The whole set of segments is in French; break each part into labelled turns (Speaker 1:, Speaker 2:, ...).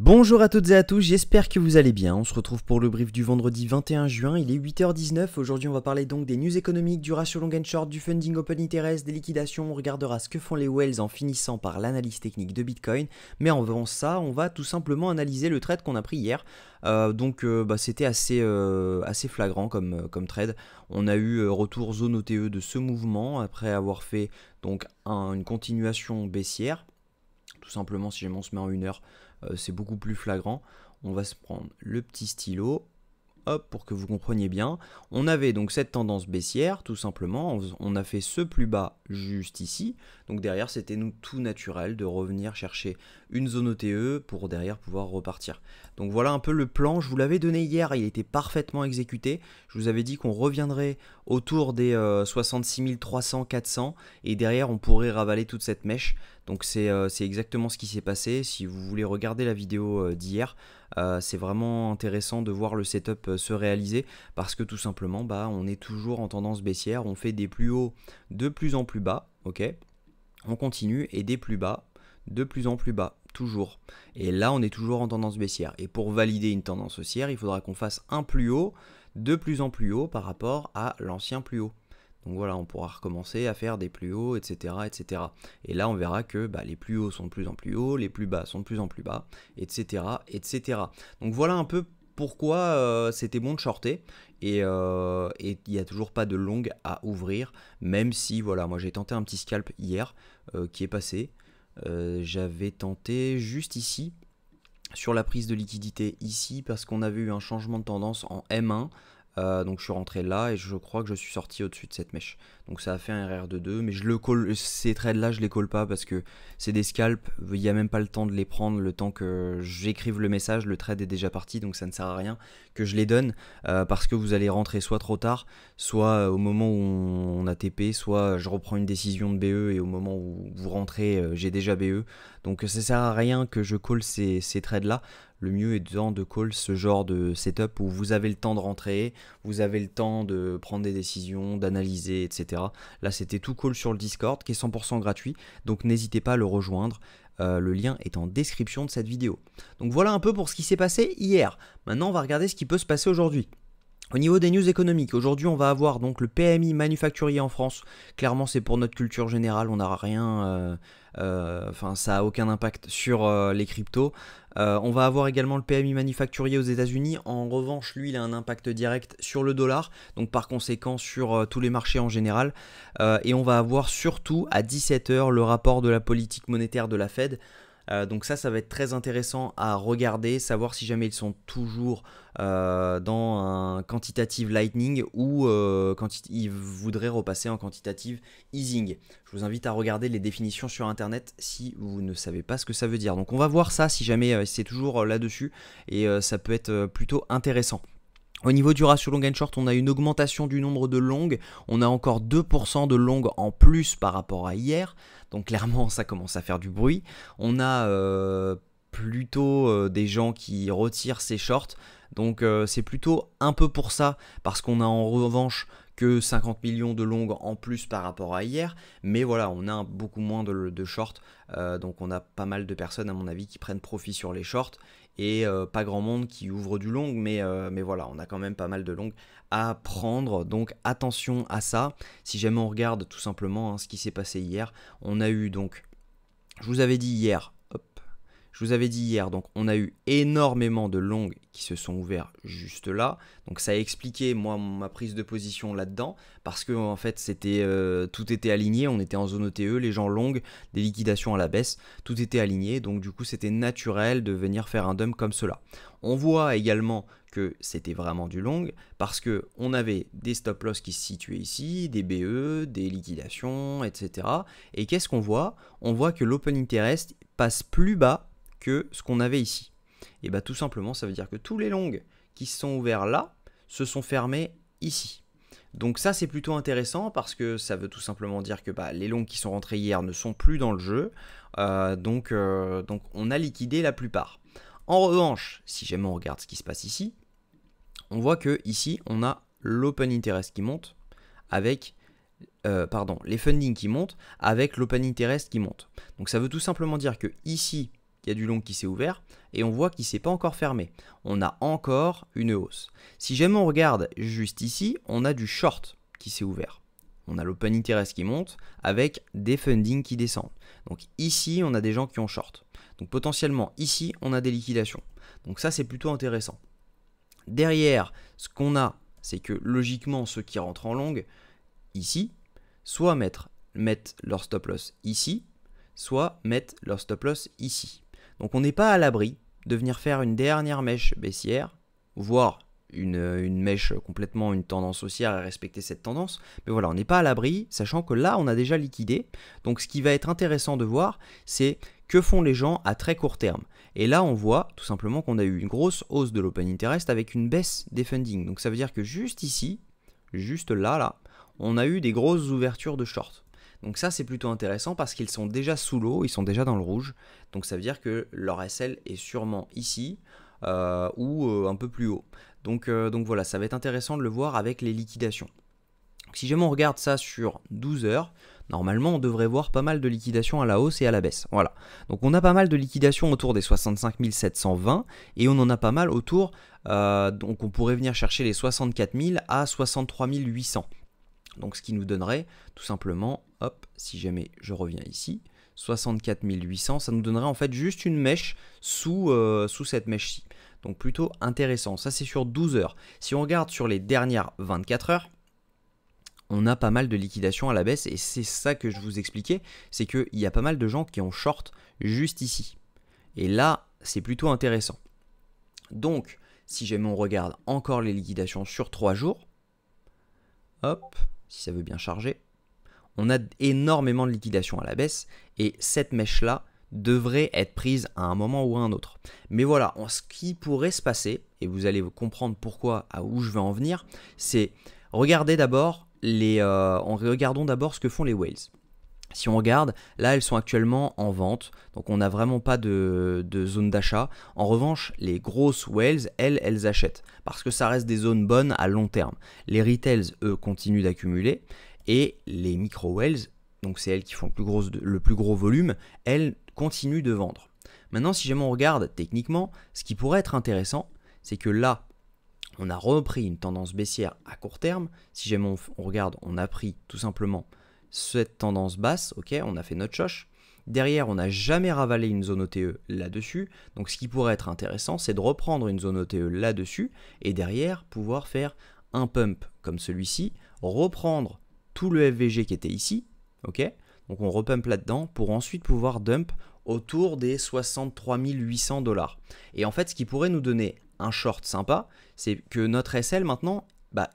Speaker 1: Bonjour à toutes et à tous, j'espère que vous allez bien. On se retrouve pour le brief du vendredi 21 juin, il est 8h19. Aujourd'hui on va parler donc des news économiques, du ratio long and short, du funding open interest, des liquidations. On regardera ce que font les whales en finissant par l'analyse technique de Bitcoin. Mais avant ça, on va tout simplement analyser le trade qu'on a pris hier. C'était assez flagrant comme trade. On a eu retour zone OTE de ce mouvement après avoir fait donc une continuation baissière. Tout simplement, si jamais on se met en 1 heure, c'est beaucoup plus flagrant. On va se prendre le petit stylo, hop, pour que vous compreniez bien. On avait donc cette tendance baissière, tout simplement. On a fait ce plus bas juste ici. Donc derrière, c'était tout naturel de revenir chercher une zone OTE pour derrière pouvoir repartir. Donc voilà un peu le plan. Je vous l'avais donné hier, il était parfaitement exécuté. Je vous avais dit qu'on reviendrait autour des 66 300, 400 et derrière, on pourrait ravaler toute cette mèche. Donc c'est exactement ce qui s'est passé. Si vous voulez regarder la vidéo d'hier, c'est vraiment intéressant de voir le setup se réaliser parce que tout simplement, on est toujours en tendance baissière. On fait des plus hauts de plus en plus bas, ok. On continue et des plus bas de plus en plus bas, toujours. Et là, on est toujours en tendance baissière. Et pour valider une tendance haussière, il faudra qu'on fasse un plus haut de plus en plus haut par rapport à l'ancien plus haut. Donc voilà, on pourra recommencer à faire des plus hauts, etc. etc. Et là, on verra que les plus hauts sont de plus en plus hauts, les plus bas sont de plus en plus bas, etc. etc. Donc voilà un peu pourquoi c'était bon de shorter. Et il n'y a toujours pas de long à ouvrir, même si, voilà, moi j'ai tenté un petit scalp hier qui est passé. J'avais tenté juste ici, sur la prise de liquidité ici, parce qu'on avait eu un changement de tendance en M1. Donc je suis rentré là et je crois que je suis sorti au-dessus de cette mèche. Donc ça a fait un RR de 2, mais je le call, ces trades là je les call pas parce que c'est des scalps, il n'y a même pas le temps de les prendre, le temps que j'écrive le message, le trade est déjà parti, donc ça ne sert à rien que je les donne parce que vous allez rentrer soit trop tard, soit au moment où on a TP, soit je reprends une décision de BE et au moment où vous rentrez j'ai déjà BE. Donc ça sert à rien que je call ces trades là. Le mieux étant de call ce genre de setup où vous avez le temps de rentrer, vous avez le temps de prendre des décisions, d'analyser, etc. Là, c'était tout call sur le Discord qui est 100% gratuit, donc n'hésitez pas à le rejoindre. Le lien est en description de cette vidéo. Donc voilà un peu pour ce qui s'est passé hier. Maintenant, on va regarder ce qui peut se passer aujourd'hui. Au niveau des news économiques, aujourd'hui on va avoir donc le PMI manufacturier en France. Clairement c'est pour notre culture générale, on n'a rien, ça n'a aucun impact sur les cryptos. On va avoir également le PMI manufacturier aux États-Unis. En revanche, lui, il a un impact direct sur le dollar, donc par conséquent sur tous les marchés en général. Et on va avoir surtout à 17h le rapport de la politique monétaire de la Fed. Donc ça va être très intéressant à regarder, savoir si jamais ils sont toujours dans un quantitative lightning ou quand ils voudraient repasser en quantitative easing. Je vous invite à regarder les définitions sur internet si vous ne savez pas ce que ça veut dire. Donc on va voir ça si jamais c'est toujours là-dessus et ça peut être plutôt intéressant. Au niveau du ratio long and short, on a une augmentation du nombre de longues. On a encore 2% de longues en plus par rapport à hier. Donc clairement, ça commence à faire du bruit. On a plutôt des gens qui retirent ces shorts. Donc c'est plutôt un peu pour ça, parce qu'on a en revanche que 50 millions de longues en plus par rapport à hier. Mais voilà, on a beaucoup moins de shorts. Donc on a pas mal de personnes, à mon avis, qui prennent profit sur les shorts. Et pas grand monde qui ouvre du long, mais voilà, on a quand même pas mal de longues à prendre, donc attention à ça. Si jamais on regarde tout simplement ce qui s'est passé hier, on a eu donc, je vous avais dit hier, donc on a eu énormément de longues qui se sont ouvertes juste là. Donc ça a expliqué moi ma prise de position là-dedans parce que en fait c'était tout était aligné, on était en zone OTE, les gens longues, des liquidations à la baisse, tout était aligné. Donc du coup c'était naturel de venir faire un dump comme cela. On voit également que c'était vraiment du long parce que on avait des stop loss qui se situaient ici, des BE, des liquidations, etc. Et qu'est-ce qu'on voit? On voit que l'open interest passe plus bas que ce qu'on avait ici. Et bien tout simplement, ça veut dire que tous les longs qui se sont ouverts là se sont fermés ici. Donc ça c'est plutôt intéressant parce que ça veut tout simplement dire que les longs qui sont rentrés hier ne sont plus dans le jeu. Donc on a liquidé la plupart. En revanche, si jamais on regarde ce qui se passe ici, on voit que ici on a l'open interest qui monte avec les funding qui montent avec l'open interest qui monte. Donc ça veut tout simplement dire que ici il y a du long qui s'est ouvert et on voit qu'il ne s'est pas encore fermé. On a encore une hausse. Si jamais on regarde juste ici, on a du short qui s'est ouvert. On a l'open interest qui monte avec des fundings qui descendent. Donc ici, on a des gens qui ont short. Donc potentiellement ici, on a des liquidations. Donc ça, c'est plutôt intéressant. Derrière, ce qu'on a, c'est que logiquement, ceux qui rentrent en longue, ici, soit mettent leur stop loss ici, soit mettent leur stop loss ici. Donc on n'est pas à l'abri de venir faire une dernière mèche baissière, voire une mèche complètement une tendance haussière et respecter cette tendance. Mais voilà, on n'est pas à l'abri, sachant que là, on a déjà liquidé. Donc ce qui va être intéressant de voir, c'est que font les gens à très court terme. Et là, on voit tout simplement qu'on a eu une grosse hausse de l'open interest avec une baisse des fundings. Donc ça veut dire que juste ici, juste là, on a eu des grosses ouvertures de short. Donc ça, c'est plutôt intéressant parce qu'ils sont déjà sous l'eau, ils sont déjà dans le rouge. Donc ça veut dire que leur SL est sûrement ici ou un peu plus haut. Donc voilà, ça va être intéressant de le voir avec les liquidations. Donc, si jamais on regarde ça sur 12 heures, normalement on devrait voir pas mal de liquidations à la hausse et à la baisse. Voilà. Donc on a pas mal de liquidations autour des 65 720 et on en a pas mal autour, donc on pourrait venir chercher les 64 000 à 63 800. Donc ce qui nous donnerait tout simplement, hop, si jamais je reviens ici, 64 800, ça nous donnerait en fait juste une mèche sous cette mèche-ci. Donc plutôt intéressant, ça c'est sur 12 heures. Si on regarde sur les dernières 24 heures, on a pas mal de liquidations à la baisse et c'est ça que je vous expliquais, c'est qu'il y a pas mal de gens qui ont short juste ici. Et là, c'est plutôt intéressant. Donc, si jamais on regarde encore les liquidations sur 3 jours, hop, si ça veut bien charger, on a énormément de liquidations à la baisse et cette mèche-là devrait être prise à un moment ou à un autre. Mais voilà, ce qui pourrait se passer, et vous allez comprendre pourquoi, à où je veux en venir, c'est regardez d'abord regardons d'abord ce que font les whales. Si on regarde, là elles sont actuellement en vente, donc on n'a vraiment pas de zone d'achat. En revanche, les grosses whales, elles achètent, parce que ça reste des zones bonnes à long terme. Les retails, eux, continuent d'accumuler, et les micro whales, donc c'est elles qui font le plus gros volume, elles continuent de vendre. Maintenant, si jamais on regarde techniquement, ce qui pourrait être intéressant, c'est que là, on a repris une tendance baissière à court terme. Si jamais on regarde, on a pris tout simplement cette tendance basse, ok, on a fait notre choche. Derrière, on n'a jamais ravalé une zone OTE là-dessus. Donc ce qui pourrait être intéressant, c'est de reprendre une zone OTE là-dessus et derrière, pouvoir faire un pump comme celui-ci, reprendre tout le FVG qui était ici, ok. Donc on repump là-dedans pour ensuite pouvoir dump autour des 63 800 $. Et en fait, ce qui pourrait nous donner un short sympa, c'est que notre SL maintenant,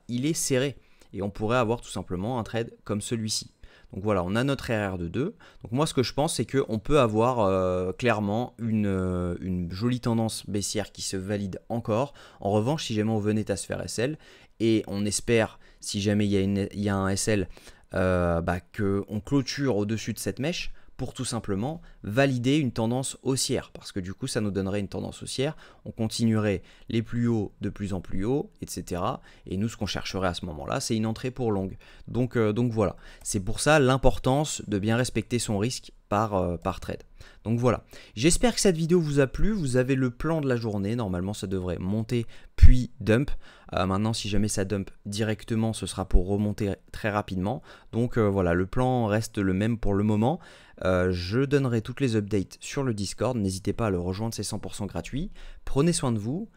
Speaker 1: il est serré. Et on pourrait avoir tout simplement un trade comme celui-ci. Donc voilà, on a notre RR de 2. Donc moi, ce que je pense, c'est qu'on peut avoir clairement une jolie tendance baissière qui se valide encore. En revanche, si jamais on venait à se faire SL, et on espère, si jamais il y a un SL, qu'on clôture au-dessus de cette mèche, pour tout simplement valider une tendance haussière, parce que du coup ça nous donnerait une tendance haussière, on continuerait les plus hauts de plus en plus haut, etc. Et nous, ce qu'on chercherait à ce moment-là, c'est une entrée pour longue. Donc voilà, c'est pour ça l'importance de bien respecter son risque par trade. Donc voilà, j'espère que cette vidéo vous a plu, vous avez le plan de la journée, normalement ça devrait monter puis dump. Maintenant, si jamais ça dump directement, ce sera pour remonter très rapidement. Donc voilà, le plan reste le même pour le moment. Je donnerai toutes les updates sur le Discord, n'hésitez pas à le rejoindre, c'est 100% gratuit. Prenez soin de vous,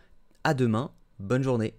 Speaker 1: à demain, bonne journée.